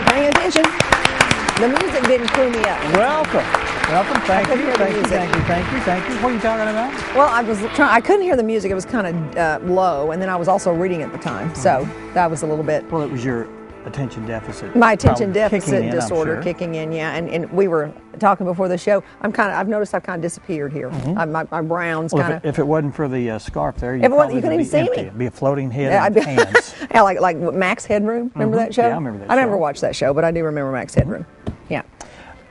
weren't paying attention. The music didn't clue me up. Welcome. Thank you. What are you talking about? Well, I couldn't hear the music. It was kind of low, and then I was also reading at the time, so that was a little bit. Well, it was your attention deficit. My attention deficit disorder sure. kicking in, yeah. And we were talking before the show. I've noticed I've kind of disappeared here. My brown's kind of. If it wasn't for the scarf there, you couldn't even see empty. me. It'd be a floating head and hands. Yeah, like Max Headroom. Remember that show? Yeah, I remember that show. I never watched that show, but I do remember Max Headroom. Yeah.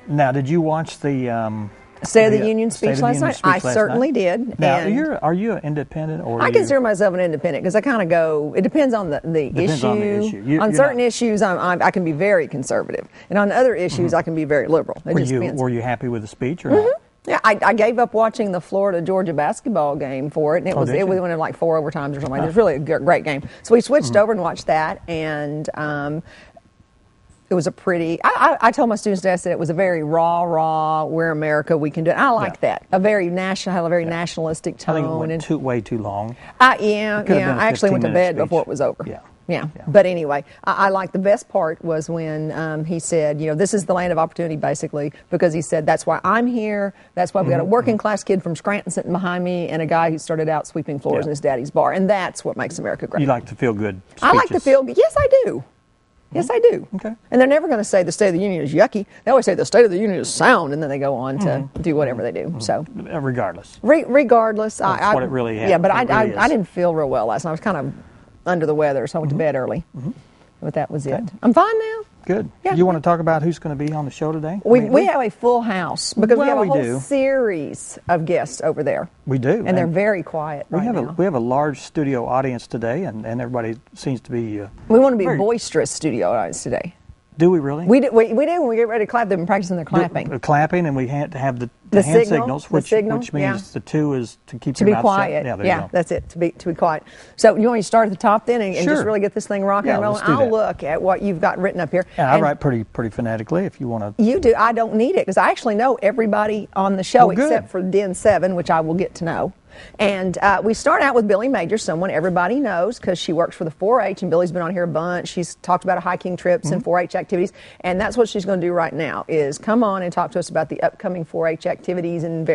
Now, did you watch the State of the Union speech last night? I certainly did. Now, are you an independent or? I consider myself an independent because I kind of go. It depends on the issue. On certain issues, I can be very conservative, and on other issues, I can be very liberal. Were you happy with the speech or not? Yeah, I gave up watching the Florida-Georgia basketball game for it, and it went in like 4 overtimes or something. It was really a great game. So we switched over and watched that, and it was a pretty. I told my students today, I said it was a very raw. We're America, we can do it. I like that. A very nationalistic tone. I think it went way too long. Yeah. I actually went to bed before it was over. Yeah. But anyway, I like the best part was when he said, this is the land of opportunity, basically, because he said, that's why I'm here. That's why we got a working class kid from Scranton sitting behind me and a guy who started out sweeping floors in his daddy's bar. And that's what makes America great. You like to feel good speeches. I like to feel good. Yes, I do. Yes, I do. Okay. And they're never going to say the State of the Union is yucky. They always say the State of the Union is sound, and then they go on to do whatever they do. So, regardless. Regardless, that's what it really happened. Yeah, but I didn't feel real well last night. I was kind of under the weather, so I went to bed early. But that was it. I'm fine now. Good. Yeah. You want to talk about who's going to be on the show today? We have a full house because we have a whole series of guests over there. We do. And they're very quiet we have a large studio audience today, and everybody seems to be... we want to be boisterous studio audience today. Do we really? We do. When we get ready to clap, they've been practicing their clapping. Clapping, and we have to have the hand signals, which means the two is to keep your mouth quiet. shut. Yeah, that's it. To be quiet. So you want me to start at the top then and just really get this thing rocking and rolling? I'll look at what you've got written up here. Yeah, I write pretty phonetically if you want to. You do. I don't need it because I actually know everybody on the show except for Den 7, which I will get to know. And we start out with Billy Major, someone everybody knows because she works for the 4-H, and Billy's been on here a bunch. She's talked about hiking trips and 4-H activities, and that's what she's going to do right now is come on and talk to us about the upcoming 4-H activities and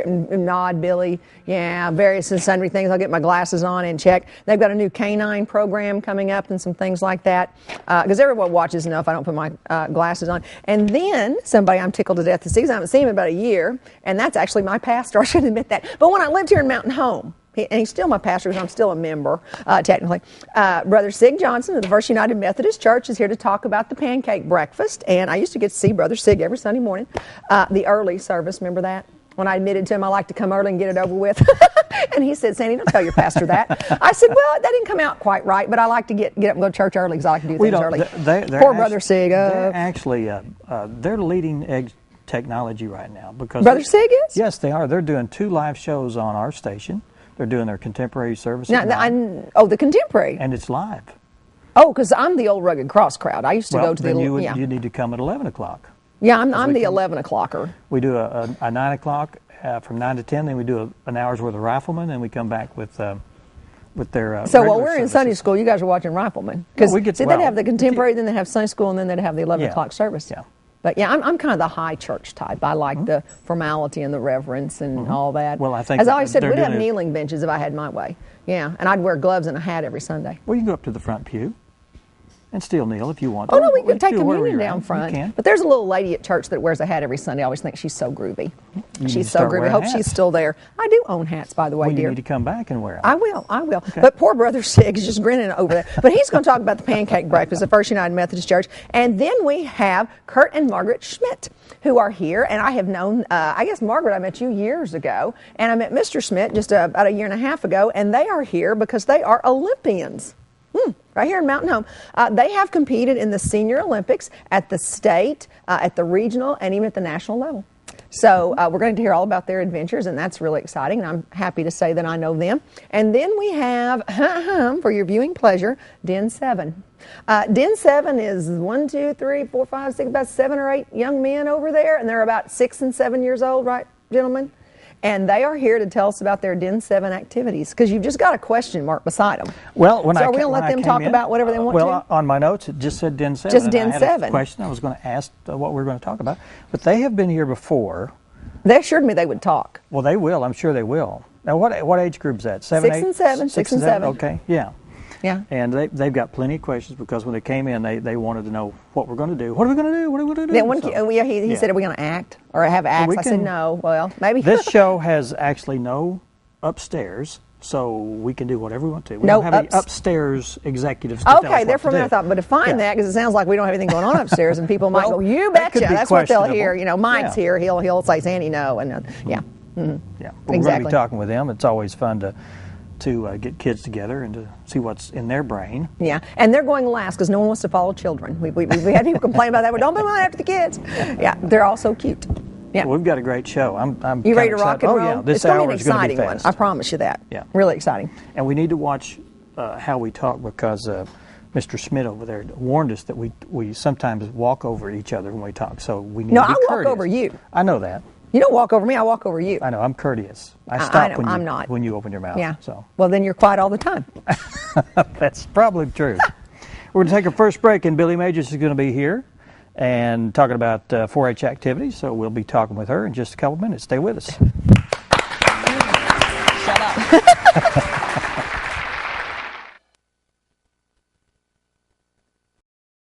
nod Billy, various and sundry things. I'll get my glasses on and check. They've got a new canine program coming up and some things like that because everyone watches enough. I don't put my glasses on. And then somebody I'm tickled to death to see because I haven't seen him in about a year, and that's actually my pastor. I should admit that. But when I lived here in Mountain Home, and he's still my pastor because I'm still a member, technically. Brother Seig Johnson of the First United Methodist Church is here to talk about the pancake breakfast. And I used to get to see Brother Seig every Sunday morning. The early service, remember that? When I admitted to him I like to come early and get it over with. And he said, Sandy, don't tell your pastor that. I said, well, that didn't come out quite right, but I like to get up and go to church early because I like to do things early. Poor Brother Seig. They're actually, they're leading edge technology right now. Because Brother Seig is? Yes, they are. They're doing 2 live shows on our station. They're doing their contemporary service. The contemporary. And it's live. Oh, because I'm the old Rugged Cross crowd. I used to go to the... You need to come at 11 o'clock. Yeah, I'm the 11 o'clocker. We do a 9 o'clock from 9 to 10. Then we do an hour's worth of Rifleman, and we come back with their So while we're in Sunday school, you guys are watching Rifleman. Because they'd have the contemporary, then they'd have Sunday school, and then they'd have the 11 o'clock service. Yeah. But yeah, I'm kind of the high church type. I like the formality and the reverence and all that. Well, I think as I always said, we'd have kneeling benches if I had my way. Yeah, and I'd wear gloves and a hat every Sunday. Well, you can go up to the front pew and still kneel if you want. Oh no, we can take communion down front. You can. But there's a little lady at church that wears a hat every Sunday. I always think she's so groovy. She's so groovy. I hope she's still there. I do own hats, by the way, dear. You need to come back and wear them. I will. Okay. But poor Brother Seig is just grinning over there. But he's going to talk about the pancake breakfast at First United Methodist Church. And then we have Kurt and Margaret Schmitt, who are here. And I have known, I guess, Margaret, I met you years ago. And I met Mr. Schmitt just about a year and a half ago. And they are here because they are Olympians. Right here in Mountain Home. They have competed in the Senior Olympics at the state, at the regional, and even at the national level. So we're going to hear all about their adventures, and that's really exciting. And I'm happy to say that I know them. And then we have, for your viewing pleasure, Den 7. Den 7 is 1, 2, 3, 4, 5, 6, about 7 or 8 young men over there, and they're about 6 and 7 years old, right, gentlemen? and they are here to tell us about their Den 7 activities, because you've just got a question mark beside them. Well, so are we going to let them talk about whatever they want to? Well, on my notes, it just said Den 7. Just Den 7. I had a question I was going to ask what we were going to talk about. But they have been here before. They assured me they would talk. Well, they will. I'm sure they will. Now, what age group is that? 7, 6 8? and 7. 6 and 7. Okay, yeah. Yeah. And they've got plenty of questions, because when they came in, they wanted to know what we're going to do. What are we going to do? What are we going to do? Yeah, he said, are we going to act or have acts? I said, no. Well, maybe. This show has actually no upstairs, so we can do whatever we want to. We don't have any upstairs executives to tell us what to do. Okay, therefore I thought, but define that, because it sounds like we don't have anything going on upstairs, and people might go, you betcha, that's what they'll hear. You know, Mike's here, he'll say, Sandy, no, and yeah. Mm-hmm. Yeah, but we're going to be talking with them. It's always fun to get kids together and to see what's in their brain. Yeah, and they're going last because no one wants to follow children. We had people complain about that. We don't be running after the kids. Yeah, they're all so cute. Yeah, well, we've got a great show. I'm you ready to rock and roll? Oh yeah, this it's going to be an hour is going to be exciting fast. one. I promise you that. Yeah, really exciting. And we need to watch how we talk, because Mr. Schmitt over there warned us that we sometimes walk over each other when we talk. So we need to be courteous. No, I walk over you. I know that. You don't walk over me, I walk over you. I know, I'm courteous. I stop when you open your mouth. Yeah. So. Well, then you're quiet all the time. That's probably true. We're going to take a first break, and Billy Majors is going to be here and talking about 4-H activities, so we'll be talking with her in just a couple minutes. Stay with us. Shut up.